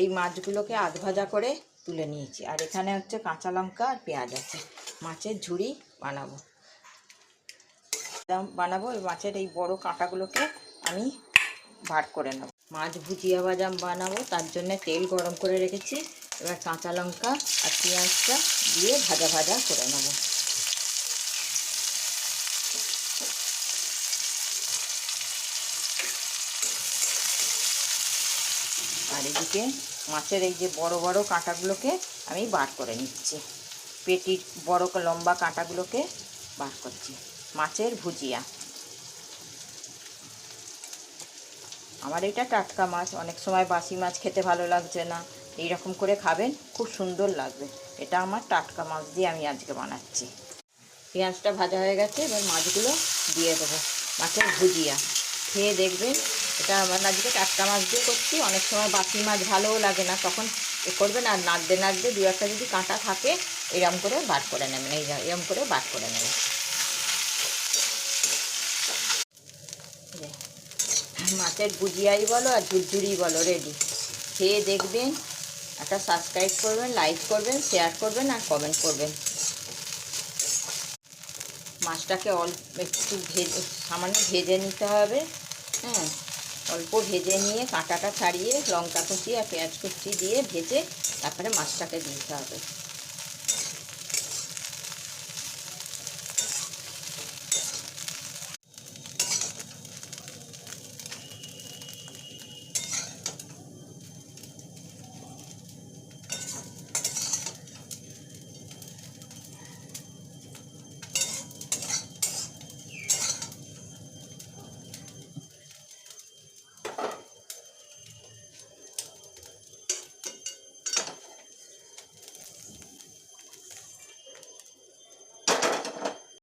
এই মাছগুলোকে আধ ভাজা করে তুলে নিয়েছি। আর এখানে হচ্ছে কাঁচা লঙ্কা আর পেঁয়াজ আছে। মাছের ঝুড়ি বানাবো। এই মাছের এই বড় কাঁটাগুলোকে আমি ভাট করে নেব। মাছ ভুজিয়া ভাজা বানাবো, তার জন্য তেল গরম করে রেখেছি। এবার কাঁচা লঙ্কা আর পেঁয়াজটা দিয়ে ভাজা ভাজা করে নেব। আর এদিকে মাছের এই যে বড় বড় কাঁটাগুলোকে আমি বার করে নিচ্ছি। পেটির বড় লম্বা কাঁটাগুলোকে বার করছি। মাছের ভুজিয়া। আমার এটা টাটকা মাছ, অনেক সময় বাসি মাছ খেতে ভালো লাগছে না, এইরকম করে খাবেন, খুব সুন্দর লাগবে। এটা আমার টাটকা মাছ দিয়ে আমি আজকে বানাচ্ছি। পেঁয়াজটা ভাজা হয়ে গেছে, এবার মাছগুলো দিয়ে দেবো। মাছের ভুজিয়া খেয়ে দেখবেন। এটা আমার আজকে টাটকা মাছ দিয়ে করছি। অনেক সময় বাসি মাছ ভালোও লাগে না, তখন এ করবেন। আর নাড়তে নাড়তে দু একটা যদি কাঁটা থাকে এরম করে বাট করে নেবেন। এরম করে বাট করে নেবেন। মাছের ভুজিয়াই বলো আর ঝুরঝুরি বলো, রেডি। খেয়ে দেখবেন। একটা সাবস্ক্রাইব করবেন, লাইক করবেন, শেয়ার করবেন আর কমেন্ট করবেন। মাছটাকে একটু সামান্য ভেজে নিতে হবে। হ্যাঁ, অল্প ভেজে নিয়ে কাঁটাটা ছাড়িয়ে লঙ্কা কুচি আর পেঁয়াজ কুচি দিয়ে ভেজে তারপরে মাছটাকে দিতে হবে।